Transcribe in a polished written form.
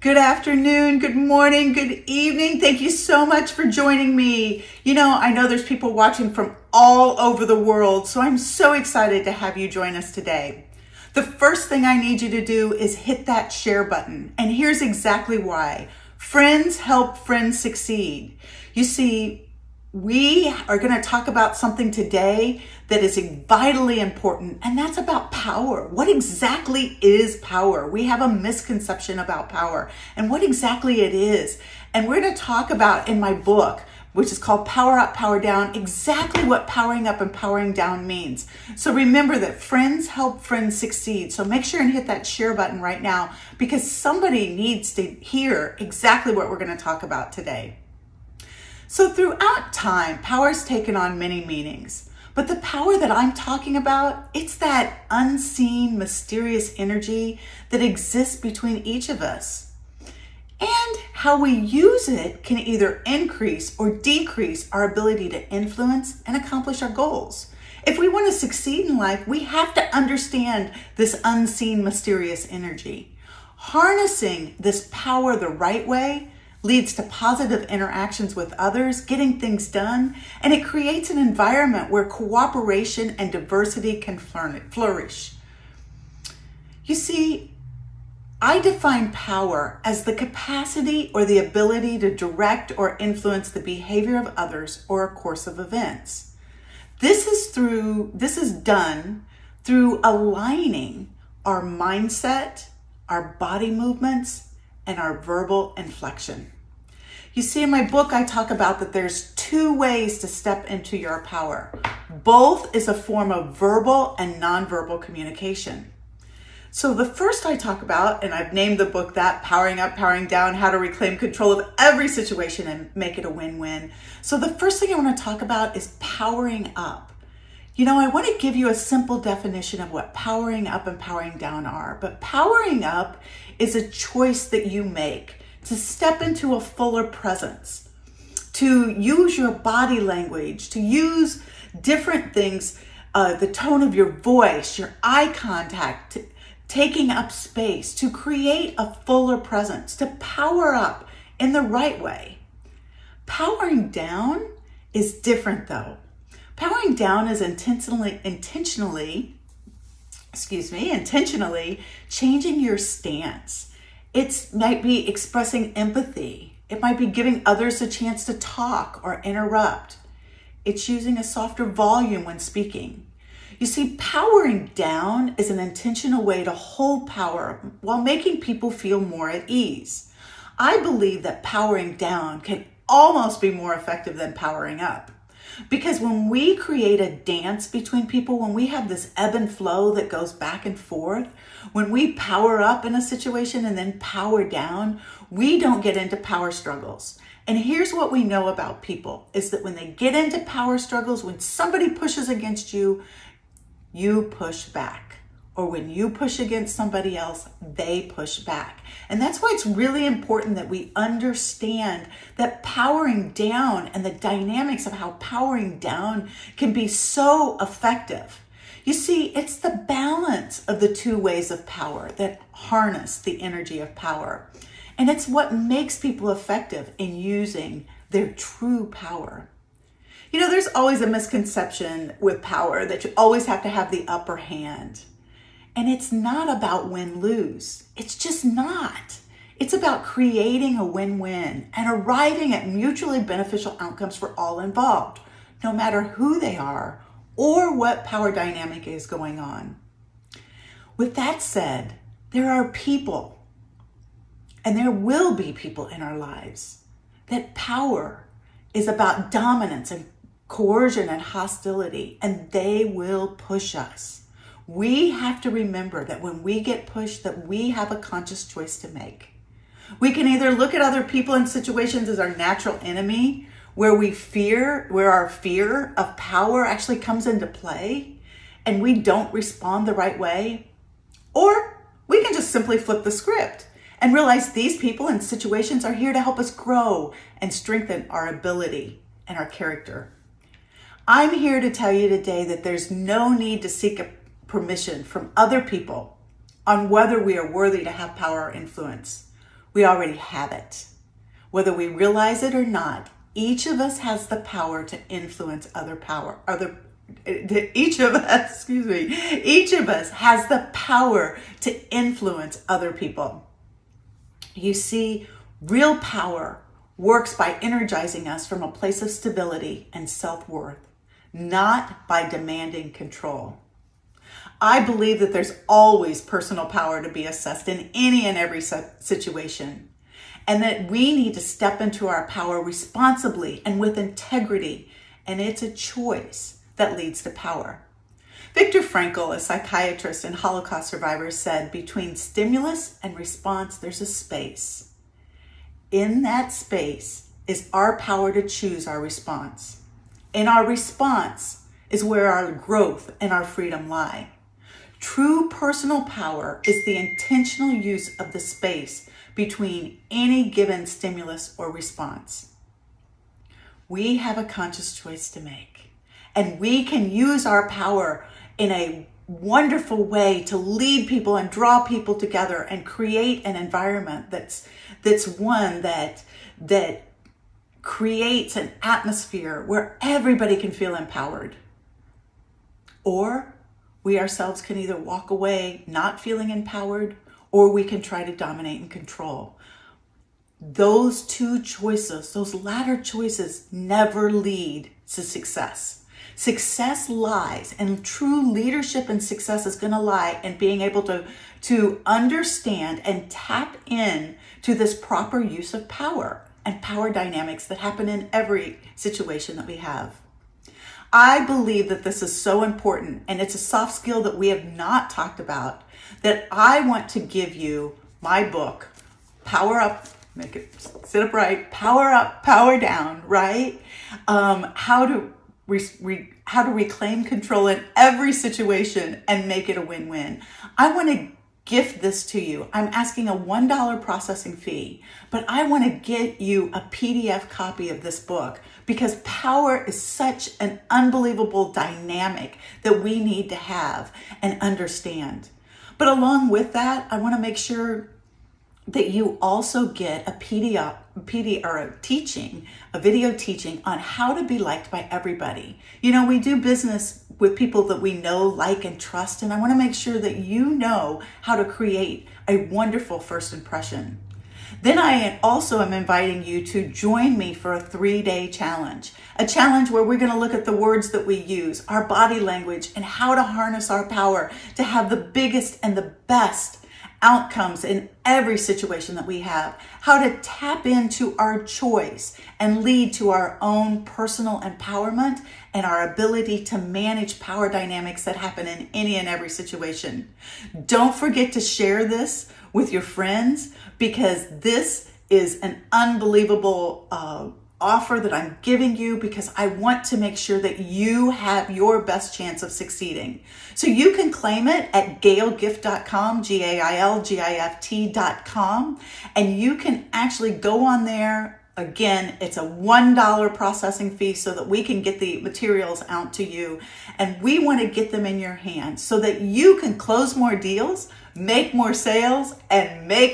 Good afternoon, good morning, good evening. Thank you so much for joining me. I know there's people watching from all over the world, so I'm so excited to have you join us today. The first thing I need you to do is hit that share button, and here's exactly why. Friends help friends succeed. You see, we are going to talk about something today that is vitally important, and that's about power. What exactly is power? We have a misconception about power and what exactly it is. And we're going to talk about in my book, which is called Power Up, Power Down, exactly what powering up and powering down means. So remember that friends help friends succeed. So make sure and hit that share button right now because somebody needs to hear exactly what we're going to talk about today. So throughout time, power has taken on many meanings. But the power that I'm talking about, it's that unseen, mysterious energy that exists between each of us. And how we use it can either increase or decrease our ability to influence and accomplish our goals. If we want to succeed in life, we have to understand this unseen, mysterious energy. Harnessing this power the right way leads to positive interactions with others, getting things done, and it creates an environment where cooperation and diversity can flourish. You see, I define power as the capacity or the ability to direct or influence the behavior of others or a course of events. This is done through aligning our mindset, our body movements, and our verbal inflection. You see, in my book, I talk about that there's two ways to step into your power. Both is a form of verbal and nonverbal communication. So the first I talk about, and I've named the book that, Powering Up, Powering Down, How to Reclaim Control of Every Situation and Make It a Win-Win. So the first thing I want to talk about is powering up. I want to give you a simple definition of what powering up and powering down are. But powering up is a choice that you make to step into a fuller presence, to use your body language, to use different things, the tone of your voice, your eye contact, taking up space, to create a fuller presence, to power up in the right way. Powering down is different though. Powering down is intentionally changing your stance. It might be expressing empathy. It might be giving others a chance to talk or interrupt. It's using a softer volume when speaking. You see, powering down is an intentional way to hold power while making people feel more at ease. I believe that powering down can almost be more effective than powering up. Because when we create a dance between people, when we have this ebb and flow that goes back and forth, when we power up in a situation and then power down, we don't get into power struggles. And here's what we know about people is that when they get into power struggles, when somebody pushes against you, you push back. Or when you push against somebody else, they push back. And that's why it's really important that we understand that powering down and the dynamics of how powering down can be so effective. You see, it's the balance of the two ways of power that harness the energy of power. And it's what makes people effective in using their true power. There's always a misconception with power that you always have to have the upper hand. And it's not about win-lose. It's just not. It's about creating a win-win and arriving at mutually beneficial outcomes for all involved, no matter who they are or what power dynamic is going on. With that said, there are people, and there will be people in our lives, that power is about dominance and coercion and hostility, and they will push us. We have to remember that when we get pushed, that we have a conscious choice to make. We can either look at other people and situations as our natural enemy, where our fear of power actually comes into play, and we don't respond the right way. Or we can just simply flip the script and realize these people and situations are here to help us grow and strengthen our ability and our character. I'm here to tell you today that there's no need to seek a permission from other people on whether we are worthy to have power or influence. We already have it. Whether we realize it or not, each of us has the power to influence each of us has the power to influence other people. You see, real power works by energizing us from a place of stability and self-worth, not by demanding control. I believe that there's always personal power to be assessed in any and every situation, and that we need to step into our power responsibly and with integrity, and it's a choice that leads to power. Viktor Frankl, a psychiatrist and Holocaust survivor, said, "Between stimulus and response, there's a space. In that space is our power to choose our response. In our response is where our growth and our freedom lie." True personal power is the intentional use of the space between any given stimulus or response. We have a conscious choice to make, and we can use our power in a wonderful way to lead people and draw people together and create an environment that's one that creates an atmosphere where everybody can feel empowered. Or we ourselves can either walk away not feeling empowered, or we can try to dominate and control. Those two choices, those latter choices, never lead to success. Success lies, and true leadership and success is going to lie in being able to understand and tap in to this proper use of power and power dynamics that happen in every situation that we have. I believe that this is so important, and it's a soft skill that we have not talked about, that I want to give you my book, Power Up, make it sit upright, Power Up, Power Down, right? How to reclaim control in every situation and make it a win-win. I want to gift this to you. I'm asking a $1 processing fee, but I want to get you a PDF copy of this book, because power is such an unbelievable dynamic that we need to have and understand. But along with that, I want to make sure that you also get a video teaching on how to be liked by everybody. You know, we do business with people that we know, like, and trust, and I want to make sure that you know how to create a wonderful first impression. Then I also am inviting you to join me for a 3-day challenge, a challenge where we're going to look at the words that we use, our body language, and how to harness our power to have the biggest and the best outcomes in every situation that we have, how to tap into our choice and lead to our own personal empowerment and our ability to manage power dynamics that happen in any and every situation. Don't forget to share this with your friends, because this is an unbelievable offer that I'm giving you, because I want to make sure that you have your best chance of succeeding. So you can claim it at gailgift.com, GAILGIFT.com, and you can actually go on there. Again, it's a $1 processing fee so that we can get the materials out to you, and we want to get them in your hands so that you can close more deals, make more sales, and make